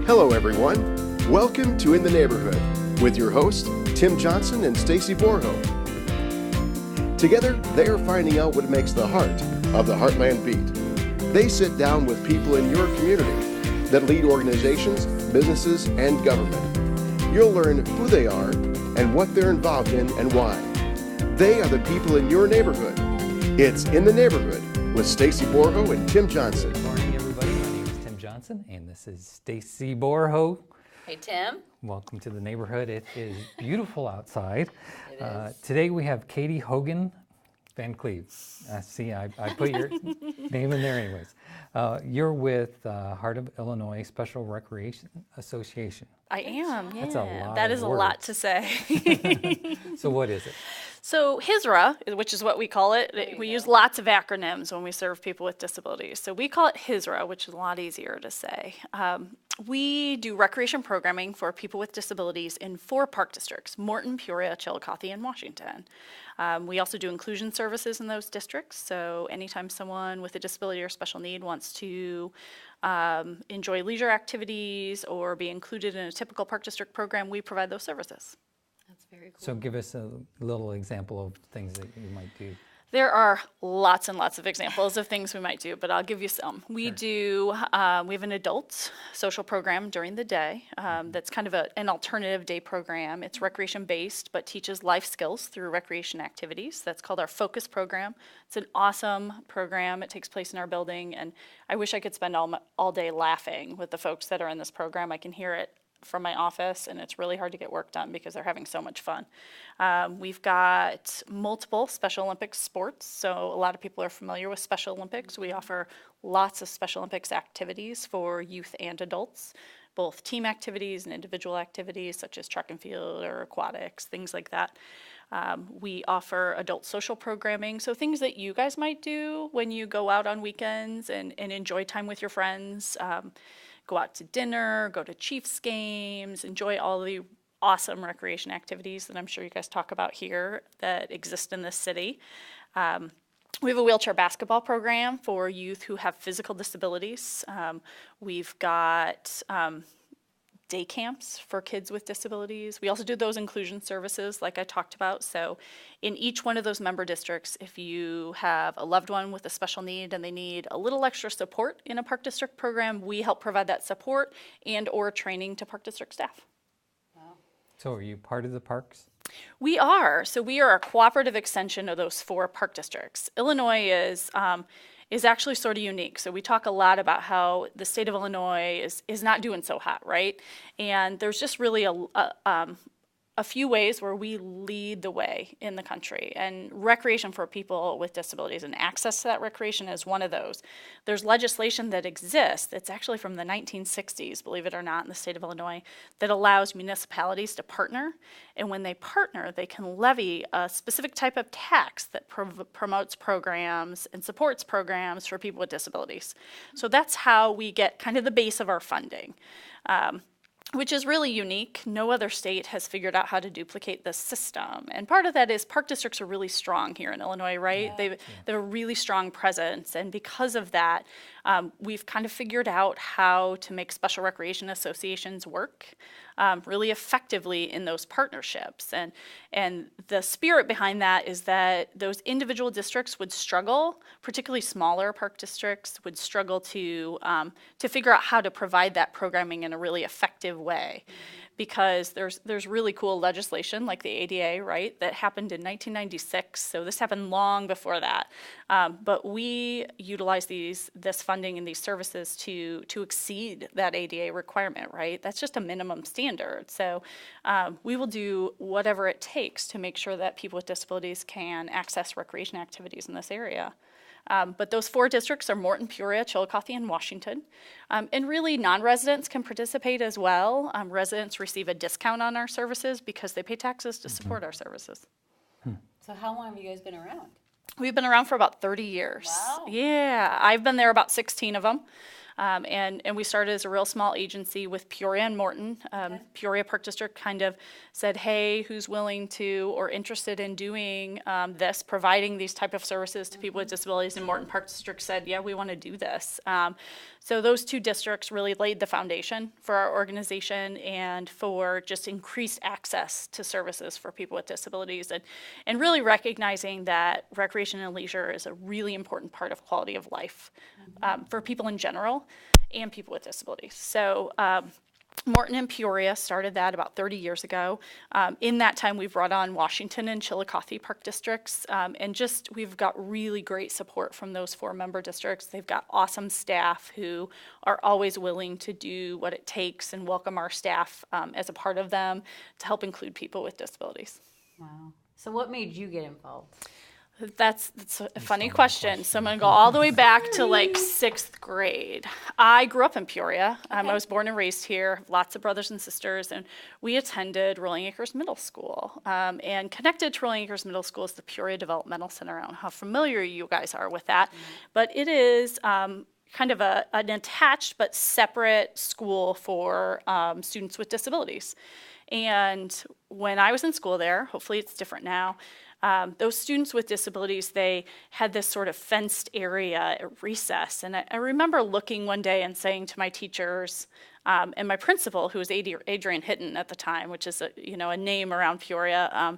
Hello, everyone. Welcome to In the Neighborhood with your hosts, Tim Johnson and Stacy Borho. Together, they are finding out what makes the heart of the Heartland beat. They sit down with people in your community that lead organizations, businesses, and government. You'll learn who they are and what they're involved in and why. They are the people in your neighborhood. It's In the Neighborhood with Stacy Borho and Tim Johnson. Good morning, everybody. My name is Tim Johnson, and this is Stacy Borho. Hey, Tim. Welcome to the neighborhood. It is beautiful outside. It is. Today we have Katie Hogan Van Cleve. See, I put your name in there anyways. You're with Heart of Illinois Special Recreation Association. I am, yeah. That's a lot That of is a lot to say. So what is it? So HISRA, which is what we call it, we use lots of acronyms when we serve people with disabilities. So we call it HISRA, which is a lot easier to say. We do recreation programming for people with disabilities in 4 park districts: Morton, Peoria, Chillicothe, and Washington. We also do inclusion services in those districts. So anytime someone with a disability or special need wants to enjoy leisure activities or be included in a typical park district program, we provide those services. That's very cool. So give us a little example of things that you might do. There are lots and lots of examples of things we might do, but I'll give you some. We have an adult social program during the day that's kind of an alternative day program. It's recreation-based, but teaches life skills through recreation activities. That's called our Focus program. It's an awesome program. It takes place in our building, and I wish I could spend all day laughing with the folks that are in this program. I can hear it from my office, and it's really hard to get work done because they're having so much fun. We've got multiple Special Olympics sports, so a lot of people are familiar with Special Olympics. We offer lots of Special Olympics activities for youth and adults, both team activities and individual activities such as track and field or aquatics, things like that. We offer adult social programming, so things that you guys might do when you go out on weekends and enjoy time with your friends. Go out to dinner, go to Chiefs games, enjoy all the awesome recreation activities that I'm sure you guys talk about here that exist in this city. We have a wheelchair basketball program for youth who have physical disabilities. We've got day camps for kids with disabilities. We also do those inclusion services like I talked about. So in each one of those member districts, if you have a loved one with a special need and they need a little extra support in a park district program, we help provide that support and or training to park district staff. Wow. So are you part of the parks? We are. So we are a cooperative extension of those 4 park districts. Illinois is actually sort of unique. So we talk a lot about how the state of Illinois is not doing so hot, right? And there's just really a few ways where we lead the way in the country, and recreation for people with disabilities and access to that recreation is one of those. There's legislation that exists that's actually from the 1960s, believe it or not, in the state of Illinois, that allows municipalities to partner, and when they partner, they can levy a specific type of tax that promotes programs and supports programs for people with disabilities. So that's how we get kind of the base of our funding. Which is really unique. No other state has figured out how to duplicate this system. And part of that is park districts are really strong here in Illinois, right? Yeah. They have a really strong presence. And because of that, we've kind of figured out how to make special recreation associations work really effectively in those partnerships. And the spirit behind that is that those individual districts would struggle, particularly smaller park districts would struggle to figure out how to provide that programming in a really effective way. Because there's really cool legislation like the ADA, right, that happened in 1996. So this happened long before that. But we utilize this funding and these services to exceed that ADA requirement, right? That's just a minimum standard. So we will do whatever it takes to make sure that people with disabilities can access recreation activities in this area. But those 4 districts are Morton, Peoria, Chillicothe, and Washington. And really, non-residents can participate as well. Residents receive a discount on our services because they pay taxes to support our services. So how long have you guys been around? We've been around for about 30 years. Wow. Yeah, I've been there about 16 of them. And we started as a real small agency with Peoria and Morton. Peoria Park District kind of said, hey, who's willing to or interested in doing this, providing these type of services to people with disabilities? And Morton Park District said, yeah, we want to do this. So those two districts really laid the foundation for our organization and for just increased access to services for people with disabilities, and really recognizing that recreation and leisure is a really important part of quality of life for people in general and people with disabilities. So Morton and Peoria started that about 30 years ago. In that time, we've brought on Washington and Chillicothe Park districts, and we've got really great support from those 4 member districts. They've got awesome staff who are always willing to do what it takes and welcome our staff as a part of them to help include people with disabilities. Wow. So what made you get involved? That's a funny question. So I'm going to go all the way back to like 6th grade. I grew up in Peoria. I was born and raised here, lots of brothers and sisters, and we attended Rolling Acres Middle School. And connected to Rolling Acres Middle School is the Peoria Developmental Center. I don't know how familiar you guys are with that, but it is kind of an attached but separate school for students with disabilities. And when I was in school there, hopefully it's different now, those students with disabilities, they had this sort of fenced area at recess. And I remember looking one day and saying to my teachers and my principal, who was Adrian Hitton at the time, which is a name around Peoria,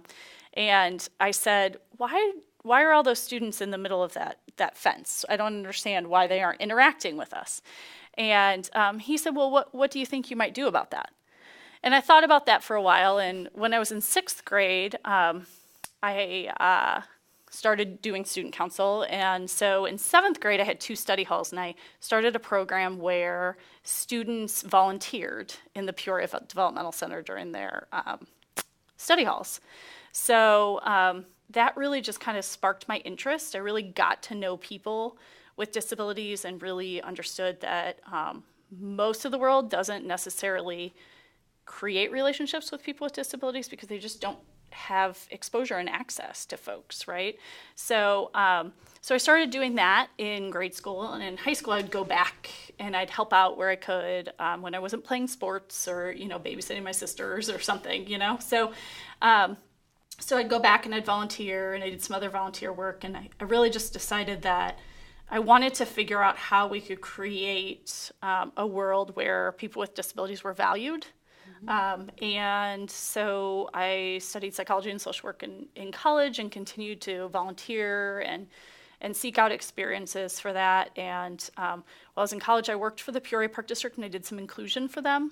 and I said, why are all those students in the middle of that fence? I don't understand why they aren't interacting with us. And he said, well, what do you think you might do about that? And I thought about that for a while, and when I was in 6th grade, I started doing student council, and so in 7th grade I had 2 study halls, and I started a program where students volunteered in the Peoria Developmental Center during their study halls. So that really just kind of sparked my interest. I really got to know people with disabilities and really understood that most of the world doesn't necessarily create relationships with people with disabilities because they just don't have exposure and access to folks, right? So so I started doing that in grade school, and in high school I'd go back and I'd help out where I could when I wasn't playing sports or babysitting my sisters or something, So so I'd go back and I'd volunteer, and I did some other volunteer work, and I really just decided that I wanted to figure out how we could create a world where people with disabilities were valued. And so I studied psychology and social work in college and continued to volunteer and seek out experiences for that. And while I was in college, I worked for the Peoria Park District, and I did some inclusion for them.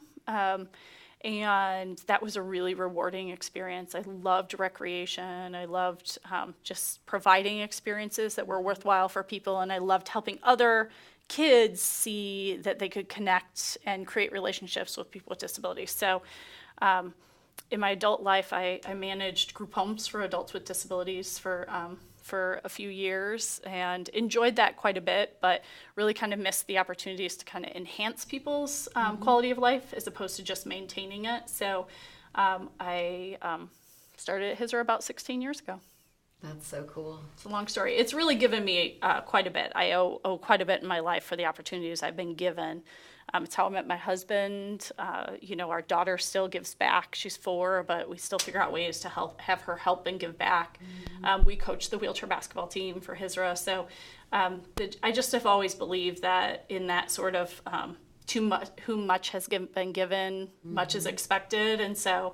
And that was a really rewarding experience. I loved recreation. I loved just providing experiences that were worthwhile for people, and I loved helping other kids see that they could connect and create relationships with people with disabilities. So in my adult life, I managed group homes for adults with disabilities for a few years and enjoyed that quite a bit, but really kind of missed the opportunities to kind of enhance people's quality of life as opposed to just maintaining it. So I started at HISRA about 16 years ago. That's so cool. It's a long story. It's really given me quite a bit. I owe quite a bit in my life for the opportunities I've been given. It's how I met my husband. Our daughter still gives back. She's 4, but we still figure out ways to have her help and give back. We coach the wheelchair basketball team for HISRA. So I just have always believed that in that sort of who much has been given, much is expected. And so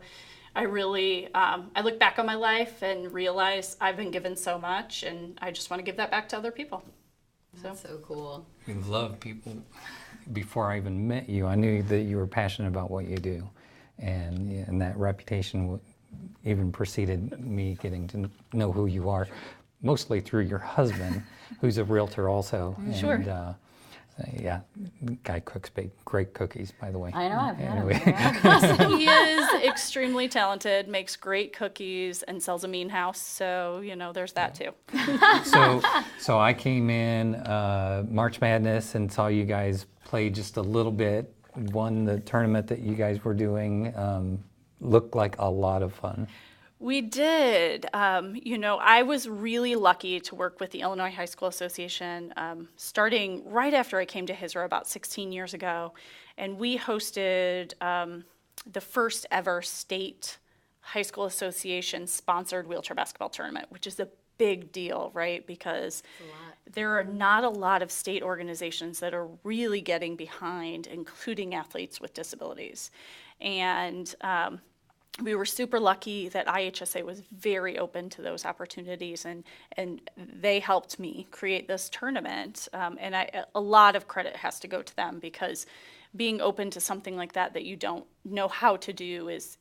I really, I look back on my life and realize I've been given so much, and I just want to give that back to other people. That's so cool. We love people. Before I even met you, I knew that you were passionate about what you do, and that reputation even preceded me getting to know who you are, mostly through your husband, who's a realtor also. Sure. And, yeah, guy cooks great cookies, by the way. I know, I've had them. He is extremely talented, makes great cookies, and sells a mean house. So, there's that too. So I came in March Madness and saw you guys play just a little bit, won the tournament that you guys were doing. Looked like a lot of fun. We did. I was really lucky to work with the Illinois High School Association starting right after I came to HISRA about 16 years ago. And we hosted the first ever state high school association sponsored wheelchair basketball tournament, which is a big deal, right? Because there are not a lot of state organizations that are really getting behind including athletes with disabilities. And we were super lucky that IHSA was very open to those opportunities, and they helped me create this tournament. And a lot of credit has to go to them, because being open to something like that you don't know how to do is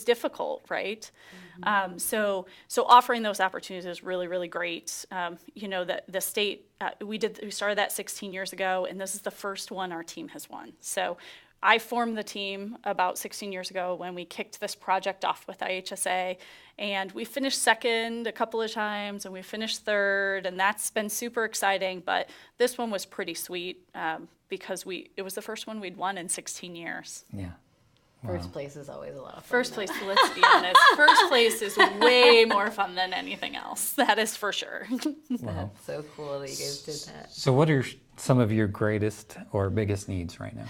difficult, right? Mm-hmm. So offering those opportunities is really, really great. The state, we started that 16 years ago, and this is the first one our team has won. So I formed the team about 16 years ago when we kicked this project off with IHSA, and we finished second a couple of times, and we finished third, and that's been super exciting. But this one was pretty sweet because it was the first one we'd won in 16 years. Yeah. First place is always a lot of fun. First place, let's be honest, first place is way more fun than anything else. That is for sure. That's so cool that you guys did that. So what are some of your greatest or biggest needs right now?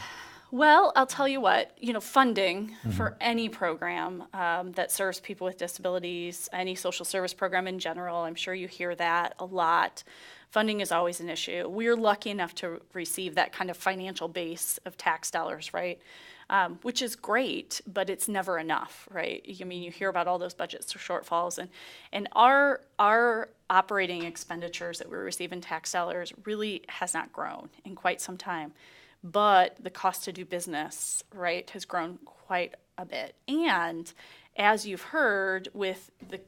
Well, I'll tell you what, funding for any program that serves people with disabilities, any social service program in general, I'm sure you hear that a lot. Funding is always an issue. We're lucky enough to receive that kind of financial base of tax dollars, right? Which is great, but it's never enough, right? I mean, you hear about all those budget shortfalls, and our operating expenditures that we receive in tax dollars really has not grown in quite some time. But the cost to do business, right, has grown quite a bit. And as you've heard with the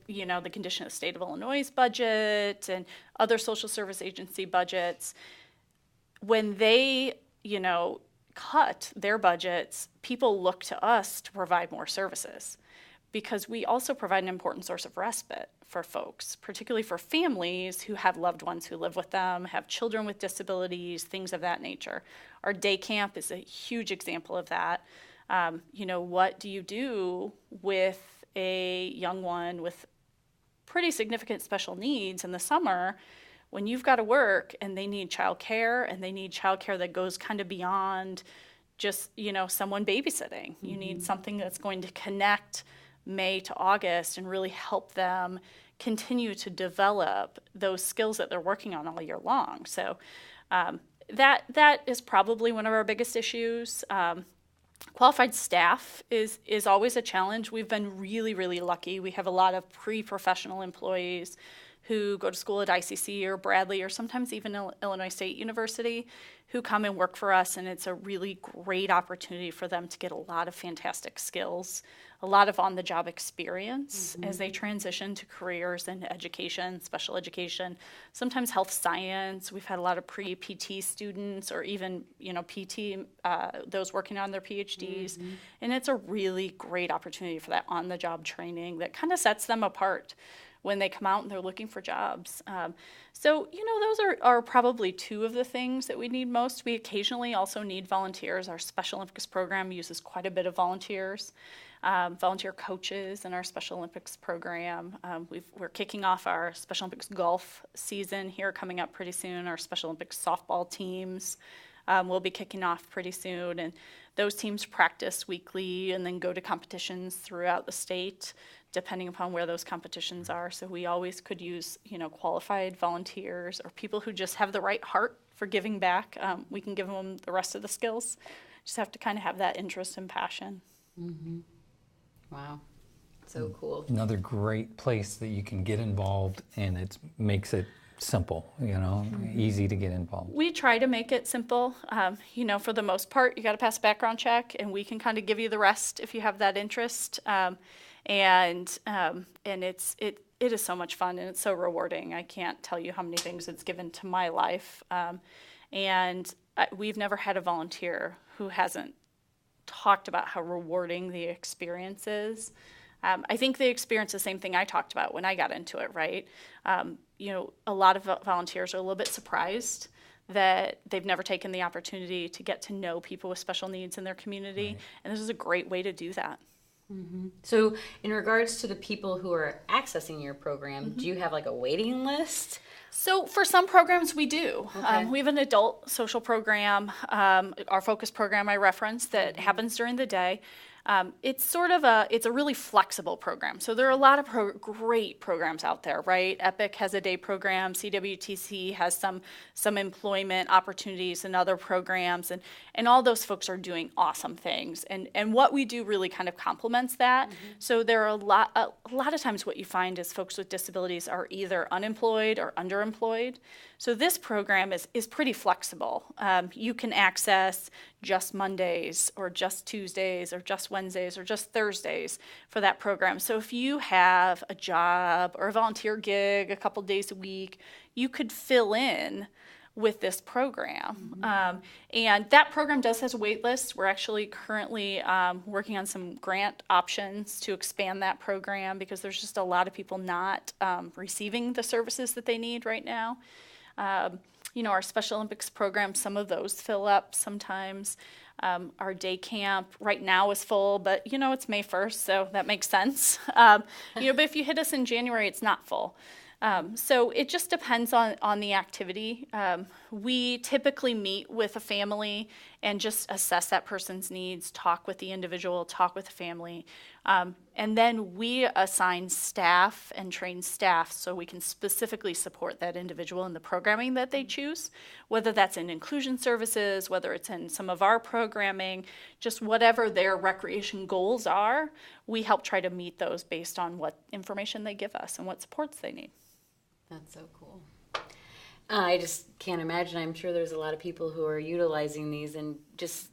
condition of the state of Illinois' budget and other social service agency budgets, when they, cut their budgets, people look to us to provide more services, because we also provide an important source of respite for folks, particularly for families who have loved ones who live with them, have children with disabilities, things of that nature. Our day camp is a huge example of that. What do you do with a young one with pretty significant special needs in the summer when you've got to work and they need childcare, and they need childcare that goes kind of beyond just, someone babysitting? You need something that's going to connect May to August and really help them continue to develop those skills that they're working on all year long. So that is probably one of our biggest issues. Qualified staff is always a challenge. We've been really, really lucky. We have a lot of pre-professional employees who go to school at ICC or Bradley or sometimes even Illinois State University, who come and work for us, and it's a really great opportunity for them to get a lot of fantastic skills, a lot of on-the-job experience as they transition to careers in education, special education, sometimes health science. We've had a lot of pre-PT students, or even PT, those working on their PhDs, and it's a really great opportunity for that on-the-job training that kind of sets them apart when they come out and they're looking for jobs. So those are probably two of the things that we need most. We occasionally also need volunteers. Our Special Olympics program uses quite a bit of volunteers, volunteer coaches in our Special Olympics program. We're kicking off our Special Olympics golf season here coming up pretty soon. Our Special Olympics softball teams will be kicking off pretty soon, and those teams practice weekly and then go to competitions throughout the state, depending upon where those competitions are. So we always could use, qualified volunteers or people who just have the right heart for giving back. We can give them the rest of the skills. Just have to kind of have that interest and passion. Wow, so cool. Another great place that you can get involved, and it makes it simple, easy to get involved. We try to make it simple. For the most part, you got to pass a background check, and we can kind of give you the rest if you have that interest. And it is so much fun, and it's so rewarding. I can't tell you how many things it's given to my life. And we've never had a volunteer who hasn't talked about how rewarding the experience is. I think they experience the same thing I talked about when I got into it, right? A lot of volunteers are a little bit surprised that they've never taken the opportunity to get to know people with special needs in their community. Right. And this is a great way to do that. So in regards to the people who are accessing your program, do you have like a waiting list? So for some programs we do. Okay. We have an adult social program, our focus program I referenced that happens during the day. It's sort of it's a really flexible program. So there are a lot of great programs out there, right? EPIC has a day program, CWTC has some employment opportunities and other programs, and all those folks are doing awesome things. And what we do really kind of complements that. So there are a lot of times what you find is folks with disabilities are either unemployed or underemployed. So this program is pretty flexible. You can access just Mondays or just Tuesdays or just Wednesdays or just Thursdays for that program. So if you have a job or a volunteer gig a couple days a week, you could fill in with this program. And that program does have a wait list. We're actually currently working on some grant options to expand that program because there's just a lot of people not receiving the services that they need right now. Our Special Olympics program, some of those fill up sometimes. Our day camp right now is full, but it's May 1st, so that makes sense. But if you hit us in January, it's not full. So it just depends on the activity. We typically meet with a family and just assess that person's needs, talk with the individual, talk with the family. And then we assign staff and train staff so we can specifically support that individual in the programming that they choose, whether that's in inclusion services, whether it's in some of our programming, just whatever their recreation goals are, we help try to meet those based on what information they give us and what supports they need. That's so cool. I just can't imagine. I'm sure there's a lot of people who are utilizing these, and just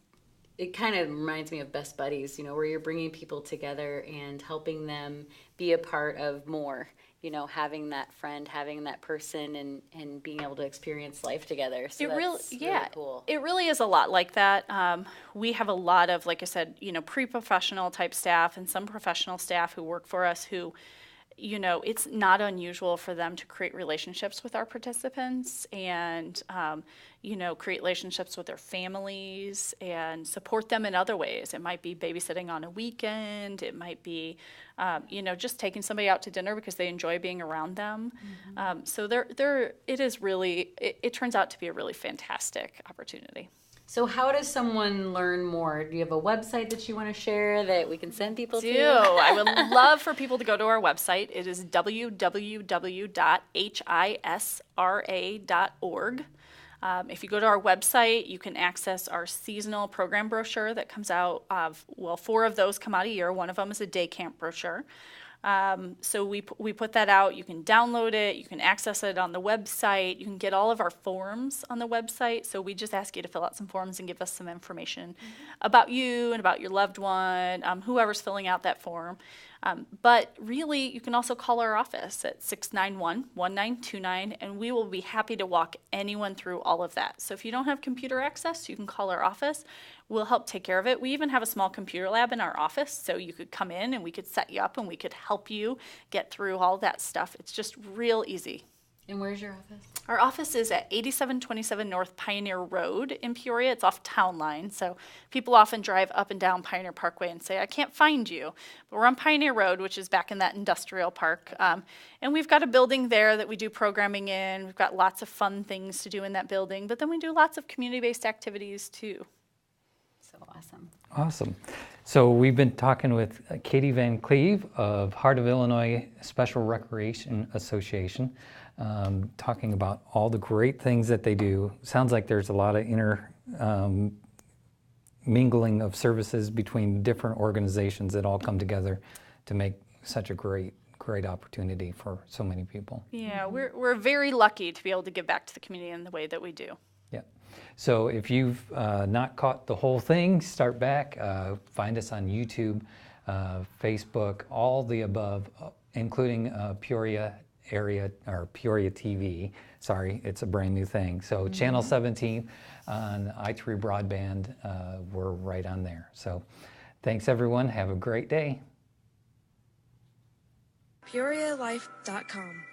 it kind of reminds me of Best Buddies, where you're bringing people together and helping them be a part of more, having that friend, having that person, and being able to experience life together. So really cool. It really is a lot like that. We have a lot of, like I said, pre-professional type staff and some professional staff who work for us who, it's not unusual for them to create relationships with our participants and, create relationships with their families and support them in other ways. It might be babysitting on a weekend. It might be, just taking somebody out to dinner because they enjoy being around them. So it turns out to be a really fantastic opportunity. So how does someone learn more? Do you have a website that you want to share that we can send people to? I would love for people to go to our website. It is www.hisra.org. If you go to our website, you can access our seasonal program brochure that comes out. 4 of those come out a year. One of them is a day camp brochure. So we put that out. You can download it. You can access it on the website. You can get all of our forms on the website. So we just ask you to fill out some forms and give us some information about you and about your loved one, whoever's filling out that form. But really, you can also call our office at 691-1929, and we will be happy to walk anyone through all of that. So if you don't have computer access, you can call our office. We'll help take care of it. We even have a small computer lab in our office, so you could come in and we could set you up and we could help you get through all that stuff. It's just real easy. And where's your office? Our office is at 8727 North Pioneer Road in Peoria. It's off Town Line, so people often drive up and down Pioneer Parkway and say, I can't find you. But we're on Pioneer Road, which is back in that industrial park. And we've got a building there that we do programming in. We've got lots of fun things to do in that building, but then we do lots of community-based activities too. So awesome. Awesome. So we've been talking with Katie Van Cleve of Heart of Illinois Special Recreation Association, talking about all the great things that they do. Sounds like there's a lot of mingling of services between different organizations that all come together to make such a great opportunity for so many people. Yeah, we're very lucky to be able to give back to the community in the way that we do. Yeah. So if you've not caught the whole thing, start back. Find us on YouTube, Facebook, all the above, including Peoria area, or Peoria TV. Sorry, it's a brand new thing. So Channel 17 on i3 Broadband, we're right on there. So thanks everyone. Have a great day. PeoriaLife.com